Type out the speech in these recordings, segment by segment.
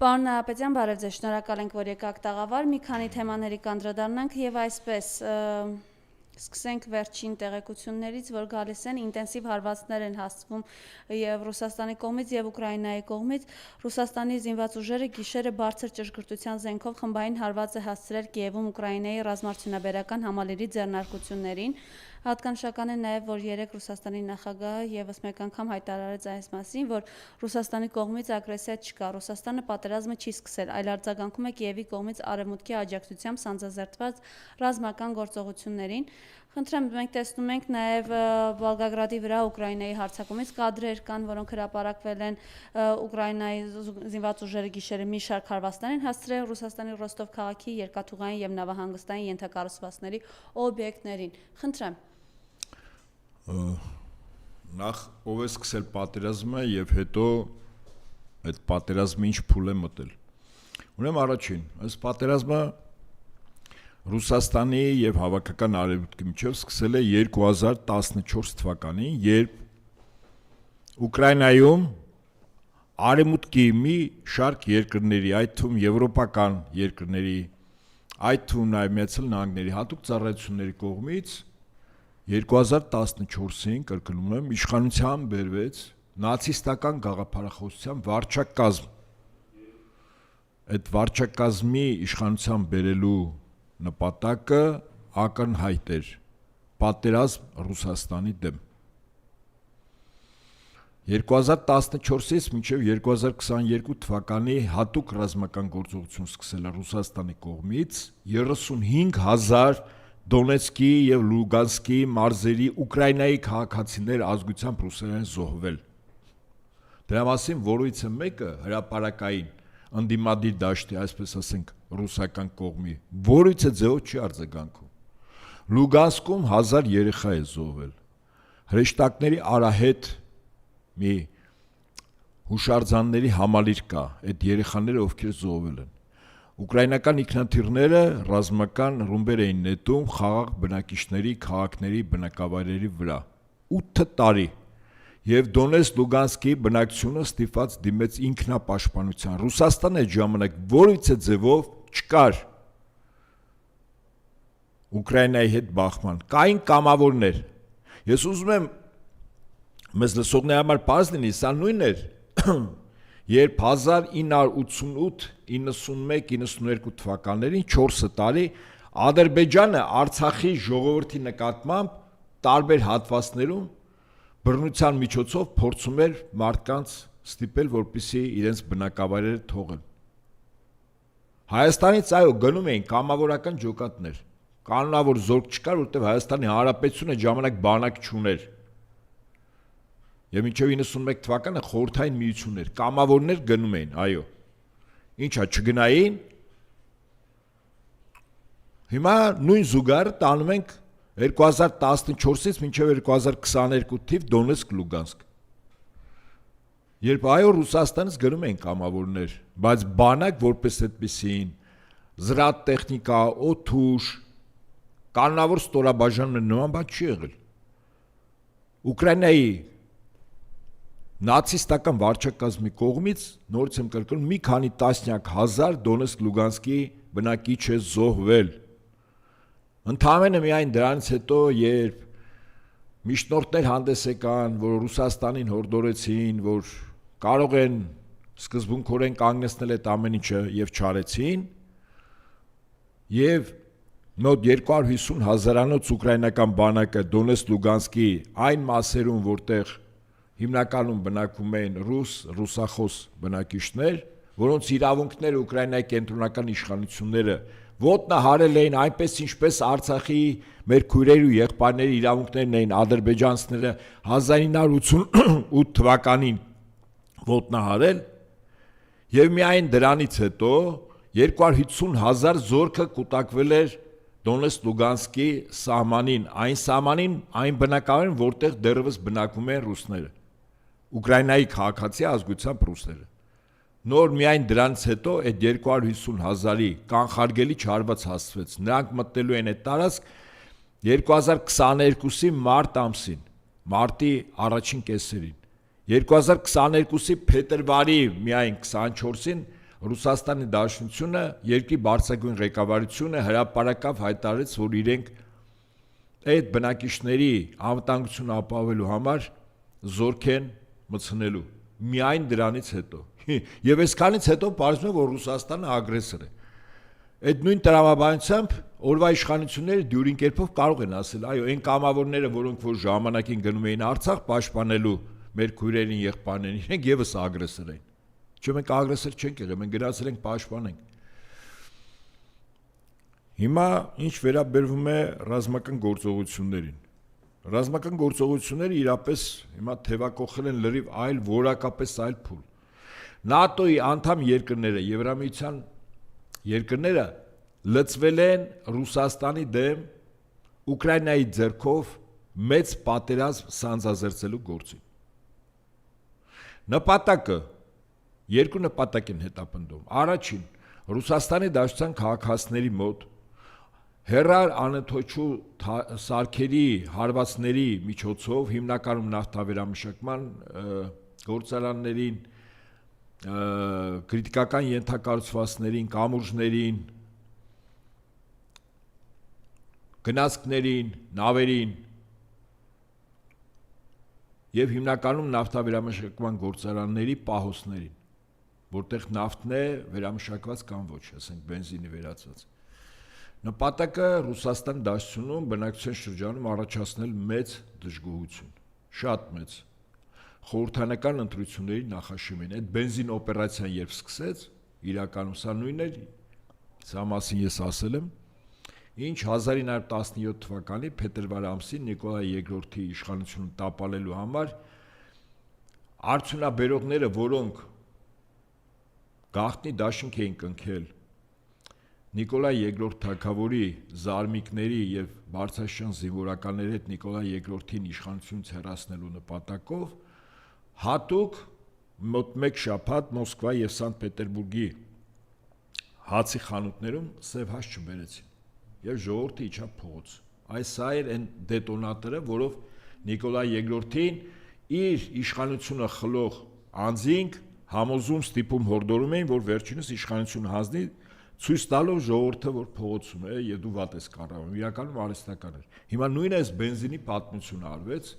Պարոն Նահապետյան, բարև ձեզ, շնորհակալ ենք, որ եկաք տաղավար, մի քանի թեմաների կանդրադառնանք եւ այսպես սկսենք վերջին տեղեկություններից, որ գալիս են ինտենսիվ հարվածներ են հասցվում եւ Ռուսաստանի կողմից եւ Ուկրաինայի կողմից։ Ռուսաստանի զինված ուժերը գիշերը բարձր ճշգրտության զենքով խմբային հարված է հասցրել Կիևում Ուկրաինայի ռազմարդյունաբերական համալիրի ձեռնարկություններին։ Հատկանշական է նաև, որ երեք Ռուսաստանի նախագահը եւս մեկ անգամ հայտարարեց այս մասին, որ Ռուսաստանի կողմից ագրեսիա չկա, Ռուսաստանը պատերազմը չի սկսել, այլ արձագանքում է Կիևի կողմից արևմուտքի աջակցությամբ սանձազերծված ռազմական գործողություններին։ Խնդրեմ, մենք տեսնում ենք նաև Վոլգագրադի վրա Ուկրաինայի հարձակումից կադրեր կան, որոնք հրապարակվել են Ուկրաինայի զինված ուժերը գիշերը մի շարք հարվածներ են հասցրել Ռուսաստանի Ռոստով քաղաքի երկաթուղային եւ նավահանգստային ենթակառուցվածքների օբյեկտներին։ Խնդրեմ։ Նախ ով է սկսել պատերազմը եւ հետո այդ պատերազմը ինչ փուլ է մտել։ Ուրեմն առաջին, այս պատերազմը Ռուսաստանի եւ հավաքական արևմուտքի միջև սկսել է 2014 թվականին, երբ Ուկրաինայում արևմուտքի մի շարք երկրների, այդ թվում եվրոպական երկրների, այդ թվում նաեւ Միացյալ Նահանգների հատուկ ծառայությունների կողմից 2014-ին կրկնում եմ իշխանության բերվեց նացիստական գաղափարախոսության վարչակազմ։ Այդ վարչակազմի իշխանության բերելու նպատակը ակնհայտ էր՝ պատերազմ Ռուսաստանի դեմ։ 2014-ից մինչև 2022 թվականի հատուկ ռազմական գործողություն սկսել է Ռուսաստանի կողմից 35,000 Դոնեցկի եւ Լուգանսկի մարզերի Ուկրաինայի քաղաքացիներ ազգությամբ ռուսերեն զոհվել։ Դրա մասին որից է մեկը հրապարակային ընդդիմադիր դաշտի, այսպես ասենք, ռուսական կողմի, որից է ձեով չի արձագանքում։ Լուգանսկում 1000 երեխա է զոհվել։ Հրեշտակների արահետ մի հուշարձանների համալիր կա, այդ երեխաները ովքեր զոհվել են։ Ուկրաինական ինքնաթիռները ռազմական ռումբեր էին նետում խաղաղ բնակիչների, քաղաքների, բնակավայրերի վրա 8 տարի եւ Դոնեցկ Լուգանսկի բնակչությունը ստիպված դիմեց ինքնապաշտպանության։ Ռուսաստանը այդ ժամանակ որից է ձևով չկար Ուկրաինայի հետ բախման։ Կային կամավորներ։ Ես ուզում եմ մեզ լսողների համար պարզ լինի, սա նույնն էր, երբ 1988, 91, 92 թվականներին 4 տարի Ադրբեջանը Արցախի ժողովրդի նկատմամբ տարբեր հատվածներում բռնության միջոցով փորձում էր մարդկանց ստիպել, որպեսզի իրենց բնակավայրերը թողեն։ Հայաստանից այո գնում էին կամավորական ջոկատներ։ Կանոնավոր զորք չկար, որտեղ Հայաստանի Հանրապետությունը ժամանակ բանակ չուներ։ Եվ մինչև 91 թվականը խորհրդային միություն էր, կամավորներ գնում էին, այո։ Ինչա չգնային։ Հիմա նույն զուգահեռ տանում ենք 2014-ից մինչև 2022 թիվ Դոնեցկ Լուգանսկ։ Երբ այո Ռուսաստանից գնում էին կամավորներ, բայց բանակ որպես այդպեսին, զրահատեխնիկա, օդուժ, կանոնավոր ստորաբաժանումներ նման բան չի եղել։ Ուկրաինայի նացիստական վարչակազմի կողմից նորից եմ կրկնում մի քանի տասնյակ հազար Դոնեցկ Լուգանսկի բնակիչ է զոհվել։ Ընդհանրապես միայն դրանից հետո, երբ միջնորդներ հանդես եկան, որ Ռուսաստանին հորդորեցին, որ կարող են սկզբունքորեն կանգնեցնել այդ ամեն ինչը եւ չարեցին, եւ մոտ 250 հազարանոց ուկրաինական բանակը Դոնեցկ Լուգանսկի այն մասերում, որտեղ հիմնականում բնակվում էին ռուսախոս բնակիչներ, որոնց իրավունքները Ուկրաինայի կենտրոնական իշխանությունները ոտնահարել էին, այնպես ինչպես Արցախի մեր քույրերի ու եղբայրների իրավունքներն էին ադրբեջանցիները 1988 թվականին ոտնահարել, եւ միայն դրանից հետո 250,000 զորքը կուտակվել էր Դոնեցկ Լուգանսկի սահմանին, այն բնակավայրին, որտեղ դեռևս բնակվում են ռուսները։ Ուկրաինայի քաղաքացի ազգությամբ ռուսները։ Նոր միայն դրանից հետո այդ 250,000-ի կանխարգելի չարված հասցվեց։ Նրանք մտնելու են այդ տարածք 2022-ի մարտ ամսին, մարտի առաջին կեսերին։ 2022-ի փետրվարի միայն 24-ին Ռուսաստանի Դաշնությունը երկրի բարձրագույն ղեկավարությունը հրապարակավ հայտարարեց, որ իրենք այդ բնակիչների անվտանգությունը ապահովելու համար զորք են մտցնելու։ Միայն դրանից հետո։ Եվ այսքանից հետո պարզվում է, որ Ռուսաստանը ագրեսոր է։ Այդ նույն տրամաբանությամբ օրվա իշխանությունները դյուրին կերպով կարող են ասել, այո, այն կամավորները, որոնք որ ժամանակին գնում էին Արցախ պաշտպանելու մեր քույրերին, եղբայրներին, իրենք եւս ագրեսոր են։ Չէ՞ մենք ագրեսոր չենք եղել, մենք գնացել ենք պաշտպանենք։ Հիմա ինչ վերաբերվում է ռազմական գործողություններին։ Ռազմական գործողությունները իրապես հիմա թևակողել են լրիվ այլ, որակապես այլ փուլ։ ՆԱՏՕ-ի անդամ երկրները, Եվրամիության երկրները լծվել են Ռուսաստանի դեմ Ուկրաինայի ձեռքով մեծ պատերազմ սանձազերծելու գործին։ Նպատակը երկու նպատակ են հետապնդում։ Առաջին, Ռուսաստանի Դաշնության քաղաքացիների մոտ հերար անընդոչու սարքերի հարվածների միջոցով հիմնականում նավթավերամշակման գործարաններին, քրիտիկական ենթակառուցվածքներին, կամուրջներին, գնացքներին, նավերին եւ հիմնականում նավթավերամշակման գործարանների պահոցներին, որտեղ նավթն է վերամշակված կամ ոչ, ասենք բենզինի վերածված։ Նպատակը Ռուսաստանի Դաշնությունում բնակչության շրջանում առաջացնել մեծ դժգոհություն, շատ մեծ։ Խորհրդանական ընտրությունների նախաշեմին այդ բենզին օպերացիան երբ սկսեց, իրականում սա նույնն էր, սա մասին ես ասել եմ, ինչ 1917 թվականի փետրվար ամսին Նիկոլայ II-ի իշխանությունը տապալելու համար արդյունաբերողները, որոնք գաղտնի դաշինք էին կնքել Նիկոլայ II թագավորի զարմիկների եւ բարձրաշան զինվորականների հետ Նիկոլայ II-ին իշխանությունից հեռացնելու նպատակով հատուկ մոտ 1 շաբաթ Մոսկվա եւ Սանկտ Պետերբուրգի հացի խանութներում սև հաց չբերեցին եւ ժողովուրդը իջավ փողոց։ Այս էր այն դետոնատորը, որով Նիկոլայ II-ին իր իշխանությունը խլող անձինք համոզում, ստիպում, հորդորում էին, որ վերջինս իշխանությունը հանձնի, ցույց տալով ժողովուրդը, որ փողոցում է եւ դու վատ ես կառավարում, իրականում արհեստական էր։ Հիմա նույն այս բենզինի պատմությունը արվեց,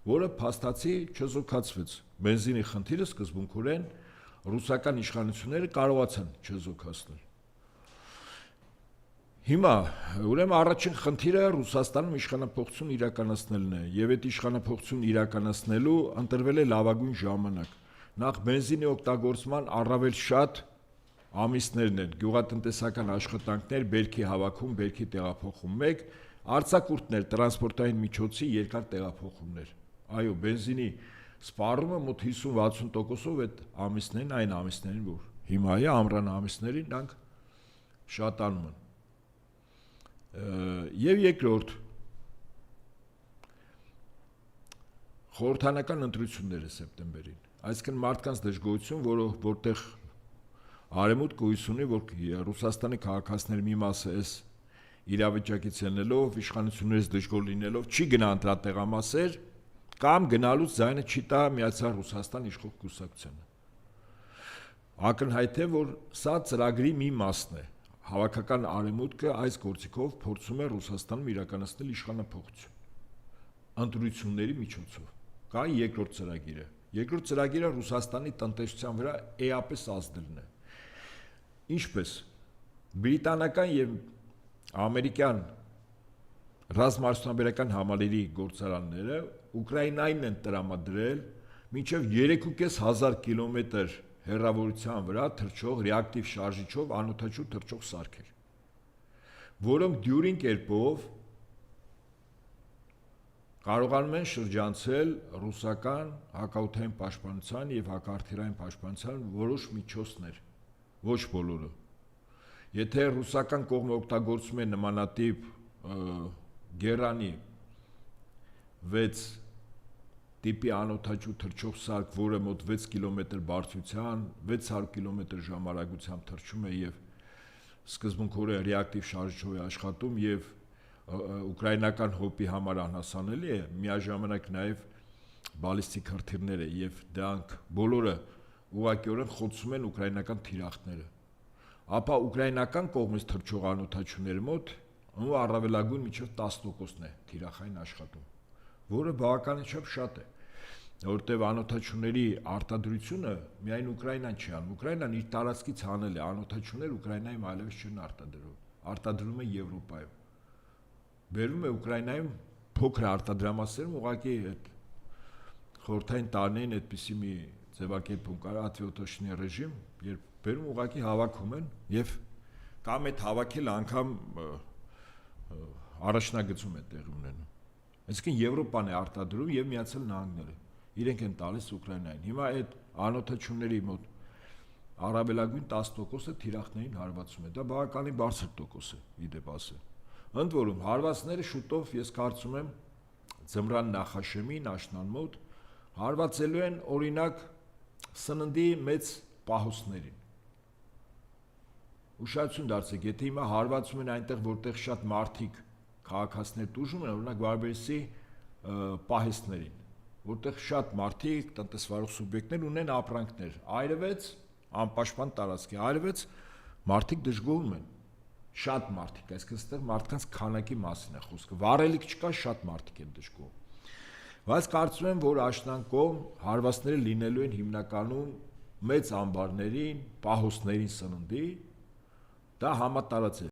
որը փաստացի չզոքացվեց։ Բենզինի խնդիրը սկզբունքորեն ռուսական իշխանությունները կարողացան չզոքացնել։ Հիմա ուրեմն առաջին խնդիրը Ռուսաստանում իշխանապողություն իրականացնելն է, եւ այդ իշխանապողություն իրականացնելու ընտրվել է լավագույն ժամանակ։ Նախ բենզինի օգտագործման առավել շատ ամիսներն են, գյուղատնտեսական աշխատանքներ, բերքի հավաքում, բերքի տեղափոխում, մեկ արձակուրդներ, տրանսպորտային միջոցի երկար տեղափոխումներ։ Այո, բենզինի սպառումը մոտ 50-60%-ով այդ ամիսներին, այն ամիսներին, որ հիմա է ամռան ամիսներին, դրանք շատանում են։ Եվ երկրորդ խորհրդանական ընտրությունները սեպտեմբերին, այսինքն մարդկանց դժգոհություն, որտեղ Արևմուտքը հույս ունի, որ Ռուսաստանի քաղաքացիների մի մասը այս իրավիճակից ելնելով, իշխանություններից դժգոհ լինելով, չի գնա ընտրատեղամասեր կամ գնալուց ձայնը չի տա Միացյալ Ռուսաստան իշխող կուսակցությանը։ Ակնհայտ է, որ սա ծրագրի մի մասն է։ Հավաքական Արևմուտքը այս գործիքով փորձում է Ռուսաստանում իրականացնել իշխանապողություն ընտրությունների միջոցով։ Կա երկրորդ ծրագիրը։ Երկրորդ ծրագիրը Ռուսաստանի տնտեսության վրա էապես ազդելն է։ Ինչպես բրիտանական եւ ամերիկյան ռազմաարդյունաբերական համալիրի գործարանները Ուկրաինային են տրամադրել մինչև 3,500 կիլոմետր հեռավորության վրա թռչող ռեակտիվ շարժիչով անօդաչու թռչող սարքեր, որոնք դյուրին կերպով կարողանում են շրջանցել ռուսական հակաօդային պաշտպանության եւ հակաարթիլերային պաշտպանության որոշ միջոցներ, ոչ բոլորը։ Եթե ռուսական կողմը օգտագործում է նմանատիպ գերանի 6 տիպի անօդաչու թռչող սարք, որը մոտ 6 կիլոմետր բարձրության, 600 կիլոմետր ժամարագությամբ թռչում է եւ սկզբունքորեն ռեակտիվ շարժիչով է աշխատում եւ ուկրաինական հոպի համար անհասանելի է, միաժամանակ նաեւ բալիստիկ հրթիռներ է եւ դրանք բոլորը ուղղակիորեն խոցում են ուկրաինական թիրախները, ապա ուկրաինական կողմից թռչող անօթաչուների մոտ ու առավելագույն մինչև 10%-ն է թիրախային աշխատում, որը բավականաչափ շատ է, որտեղ անօթաչուների արտադրությունը միայն Ուկրաինան չի անում, Ուկրաինան իր տարածքից հանել է անօթաչուներ Ուկրաինայում այլևս չեն արտադրում է Եվրոպայում, բերում է Ուկրաինայում փոքր արտադրամասերում ուղղակի այդ խորհրդային տարիներին այդպիսի մի ձևակերպում կար ատվիոտոշնի ռեժիմ, երբ բերում ուղղակի հավաքում են եւ կամ այդ հավաքել անգամ առաջնագծում է տեղի ունենում։ Այսինքն Եվրոպան է արտադրում եւ Միացյալ Նահանգները իրենք են տալիս Ուկրաինային։ Հիմա այդ անօթաչուների մոտ առավելագույն 10%-ը թիրախներին հարվածում է։ Դա բավականին բարձր տոկոս է, իդեպ ասել։ Ընդ որում հարվածները շուտով ես կարծում եմ ձմռան նախաշեմին աշնան մոտ հարվածելու են օրինակ սննդի մեծ պահոստներին։ Ուշադրություն դարձեք, եթե հիմա հարվածում են այնտեղ, որտեղ շատ մարդիկ քաղաքացիներ տուժում են, օրինակ Բարբերիսի պահեստներին, որտեղ շատ մարդիկ, տնտեսվարող սուբյեկտներ ունեն ապրանքներ, այրվեց անպաշտպան տարածքի, այրվեց մարդիկ դժգոհում են, շատ մարդիկ, այսինքն այստեղ մարդկանց քանակի մասին է խոսքը, վառելիք չկա, շատ մարդիկ են դժգոհում։ Բայց կարծում եմ, որ աշնան կողմ հարվածները լինելու են հիմնականում մեծ ամբարներին, պահոստներին սննդի, դա համատարած է